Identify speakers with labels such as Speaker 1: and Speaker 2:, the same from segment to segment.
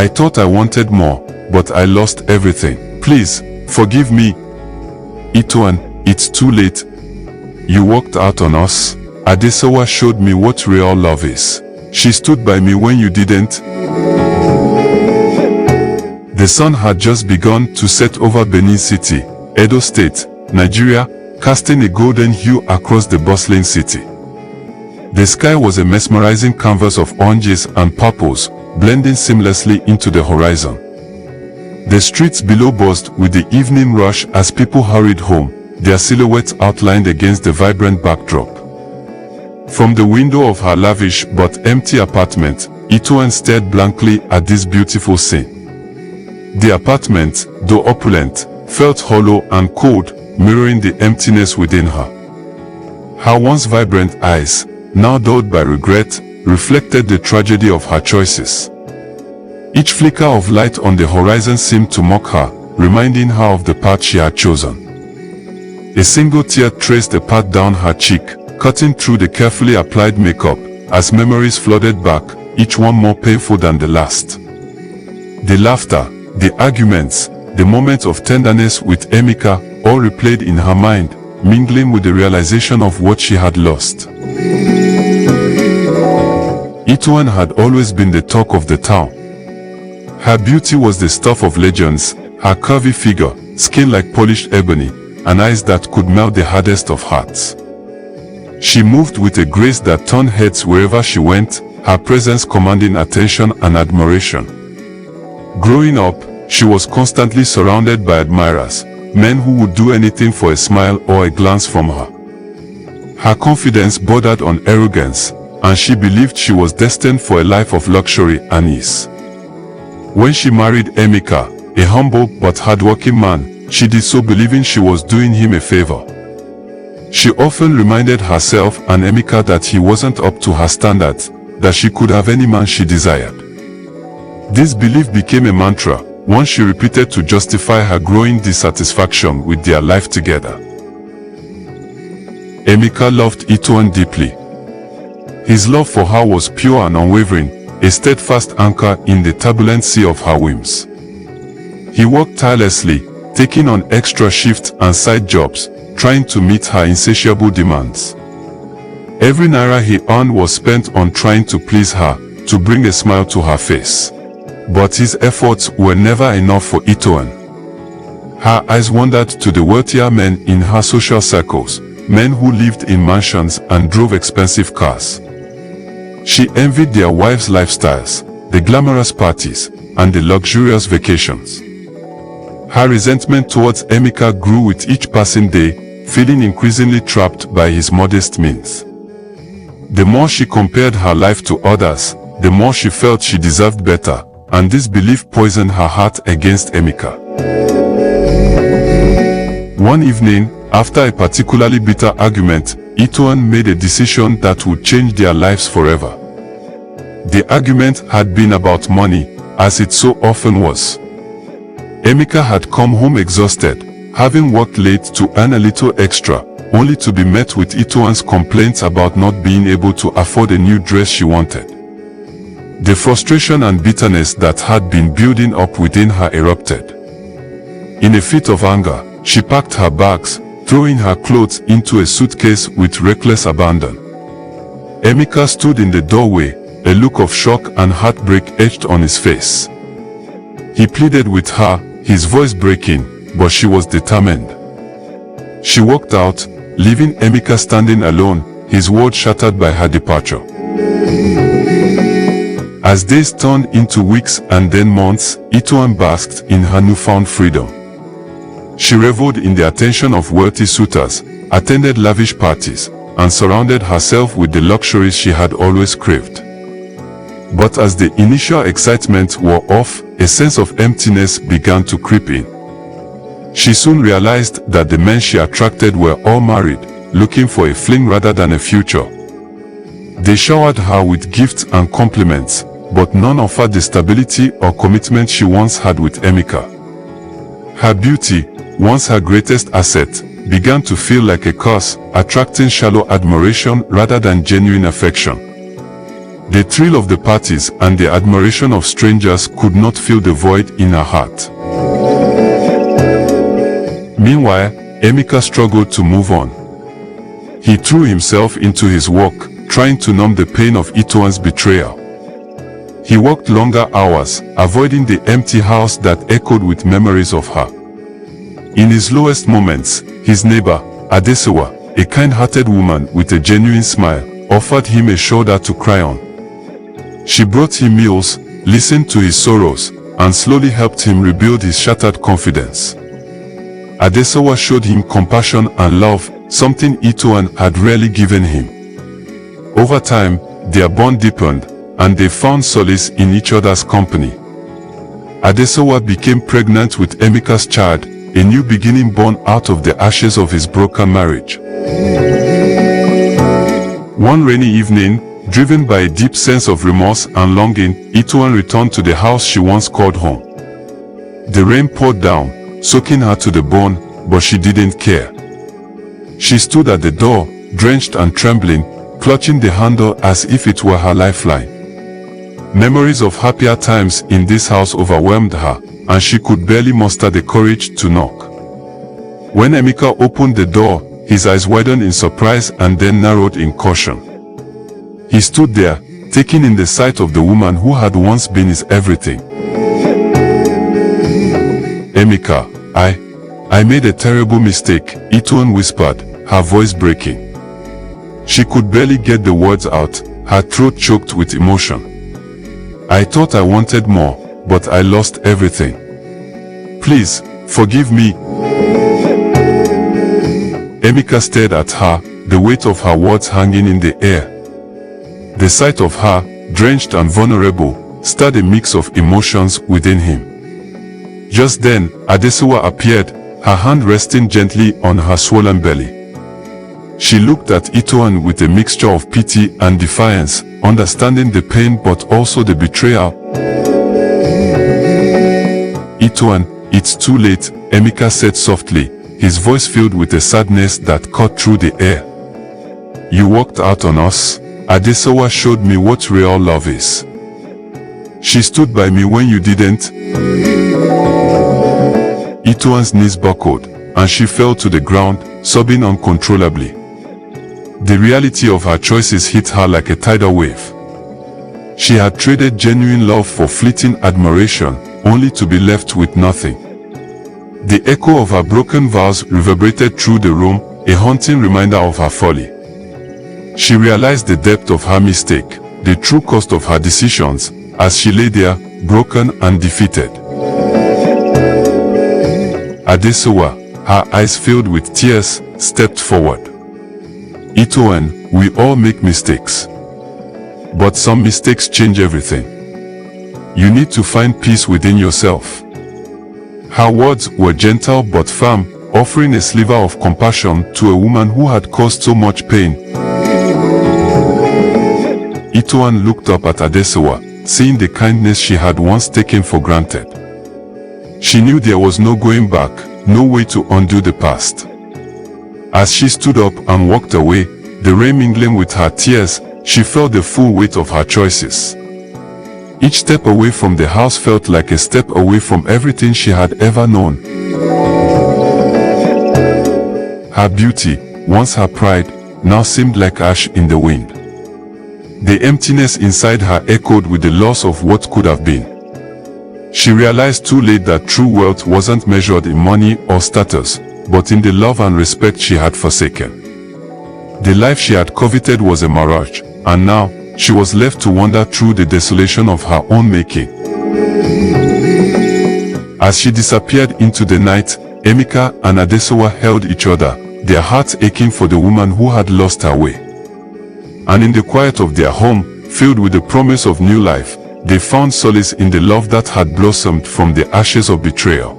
Speaker 1: I thought I wanted more, but I lost everything. Please, forgive me. Itoan, it's too late. You walked out on us. Adesewa showed me what real love is. She stood by me when you didn't. The sun had just begun to set over Benin City, Edo State, Nigeria, casting a golden hue across the bustling city. The sky was a mesmerizing canvas of oranges and purples, blending seamlessly into the horizon. The streets below buzzed with the evening rush as people hurried home, their silhouettes outlined against the vibrant backdrop. From the window of her lavish but empty apartment, Itoan stared blankly at this beautiful scene. The apartment, though opulent, felt hollow and cold, mirroring the emptiness within her. Her once vibrant eyes, now dulled by regret, reflected the tragedy of her choices. Each flicker of light on the horizon seemed to mock her, reminding her of the path she had chosen. A single tear traced a path down her cheek, cutting through the carefully applied makeup, as memories flooded back, each one more painful than the last. The laughter, the arguments, the moments of tenderness with Emeka, all replayed in her mind, mingling with the realization of what she had lost. Itoan had always been the talk of the town. Her beauty was the stuff of legends, her curvy figure, skin like polished ebony, and eyes that could melt the hardest of hearts. She moved with a grace that turned heads wherever she went, her presence commanding attention and admiration. Growing up, she was constantly surrounded by admirers, men who would do anything for a smile or a glance from her. Her confidence bordered on arrogance, and she believed she was destined for a life of luxury and ease. When she married Emeka, a humble but hardworking man, she did so believing she was doing him a favor. She often reminded herself and Emeka that he wasn't up to her standards, that she could have any man she desired. This belief became a mantra, one she repeated to justify her growing dissatisfaction with their life together. Emeka loved Itoan deeply. His love for her was pure and unwavering, a steadfast anchor in the turbulent sea of her whims. He worked tirelessly, taking on extra shifts and side jobs, trying to meet her insatiable demands. Every naira he earned was spent on trying to please her, to bring a smile to her face. But his efforts were never enough for Itoan. Her eyes wandered to the wealthier men in her social circles, men who lived in mansions and drove expensive cars. She envied their wives' lifestyles, the glamorous parties, and the luxurious vacations. Her resentment towards Emeka grew with each passing day, feeling increasingly trapped by his modest means. The more she compared her life to others, the more she felt she deserved better, and this belief poisoned her heart against Emeka. One evening, after a particularly bitter argument, Itoan made a decision that would change their lives forever. The argument had been about money, as it so often was. Emeka had come home exhausted, having worked late to earn a little extra, only to be met with Itoan's complaints about not being able to afford a new dress she wanted. The frustration and bitterness that had been building up within her erupted. In a fit of anger, she packed her bags, throwing her clothes into a suitcase with reckless abandon. Emeka stood in the doorway, a look of shock and heartbreak etched on his face. He pleaded with her, his voice breaking, but she was determined. She walked out, leaving Emeka standing alone, his world shattered by her departure. As days turned into weeks and then months, Itoan basked in her newfound freedom. She reveled in the attention of wealthy suitors, attended lavish parties, and surrounded herself with the luxuries she had always craved. But as the initial excitement wore off, a sense of emptiness began to creep in. She soon realized that the men she attracted were all married, looking for a fling rather than a future. They showered her with gifts and compliments, but none offered the stability or commitment she once had with Emeka. Her beauty, once her greatest asset, began to feel like a curse, attracting shallow admiration rather than genuine affection. The thrill of the parties and the admiration of strangers could not fill the void in her heart. Meanwhile, Emeka struggled to move on. He threw himself into his work, trying to numb the pain of Itoan's betrayal. He worked longer hours, avoiding the empty house that echoed with memories of her. In his lowest moments, his neighbor, Adesewa, a kind-hearted woman with a genuine smile, offered him a shoulder to cry on. She brought him meals, listened to his sorrows, and slowly helped him rebuild his shattered confidence. Adesewa showed him compassion and love, something Itoan had rarely given him. Over time, their bond deepened, and they found solace in each other's company. Adesewa became pregnant with Emeka's child, a new beginning born out of the ashes of his broken marriage. One rainy evening, driven by a deep sense of remorse and longing, Itoan returned to the house she once called home. The rain poured down, soaking her to the bone, but she didn't care. She stood at the door, drenched and trembling, clutching the handle as if it were her lifeline. Memories of happier times in this house overwhelmed her, and she could barely muster the courage to knock. When Emeka opened the door, his eyes widened in surprise and then narrowed in caution. He stood there, taking in the sight of the woman who had once been his everything. Emeka, I made a terrible mistake, Itoan whispered, her voice breaking. She could barely get the words out, her throat choked with emotion. I thought I wanted more, but I lost everything. Please, forgive me. Emeka stared at her, the weight of her words hanging in the air. The sight of her, drenched and vulnerable, stirred a mix of emotions within him. Just then, Adesewa appeared, her hand resting gently on her swollen belly. She looked at Itoan with a mixture of pity and defiance, understanding the pain but also the betrayal. Itoan, it's too late, Emeka said softly, his voice filled with a sadness that cut through the air. You walked out on us. Adesewa showed me what real love is. She stood by me when you didn't. Itoan's knees buckled, and she fell to the ground, sobbing uncontrollably. The reality of her choices hit her like a tidal wave. She had traded genuine love for fleeting admiration, only to be left with nothing. The echo of her broken vows reverberated through the room, a haunting reminder of her folly. She realized the depth of her mistake, the true cost of her decisions, as she lay there, broken and defeated. Adesewa, her eyes filled with tears, stepped forward. Itoan, we all make mistakes. But some mistakes change everything. You need to find peace within yourself. Her words were gentle but firm, offering a sliver of compassion to a woman who had caused so much pain. Itoan looked up at Adesewa, seeing the kindness she had once taken for granted. She knew there was no going back, no way to undo the past. As she stood up and walked away, the rain mingling with her tears, she felt the full weight of her choices. Each step away from the house felt like a step away from everything she had ever known. Her beauty, once her pride, now seemed like ash in the wind. The emptiness inside her echoed with the loss of what could have been. She realized too late that true wealth wasn't measured in money or status, but in the love and respect she had forsaken. The life she had coveted was a mirage, and now, she was left to wander through the desolation of her own making. As she disappeared into the night, Emeka and Adesewa held each other, their hearts aching for the woman who had lost her way. And in the quiet of their home, filled with the promise of new life, they found solace in the love that had blossomed from the ashes of betrayal.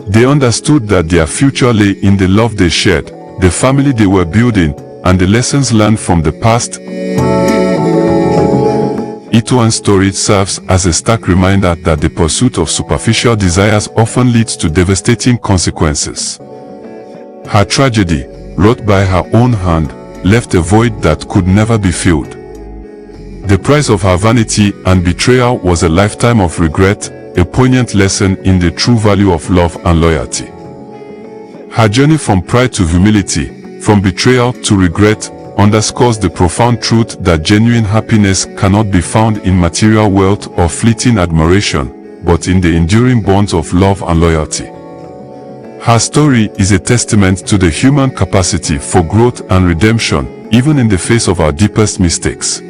Speaker 1: They understood that their future lay in the love they shared, the family they were building, and the lessons learned from the past. Itoan's story serves as a stark reminder that the pursuit of superficial desires often leads to devastating consequences. Her tragedy, wrought by her own hand, left a void that could never be filled. The price of her vanity and betrayal was a lifetime of regret, a poignant lesson in the true value of love and loyalty. Her journey from pride to humility, from betrayal to regret, underscores the profound truth that genuine happiness cannot be found in material wealth or fleeting admiration, but in the enduring bonds of love and loyalty. Her story is a testament to the human capacity for growth and redemption, even in the face of our deepest mistakes.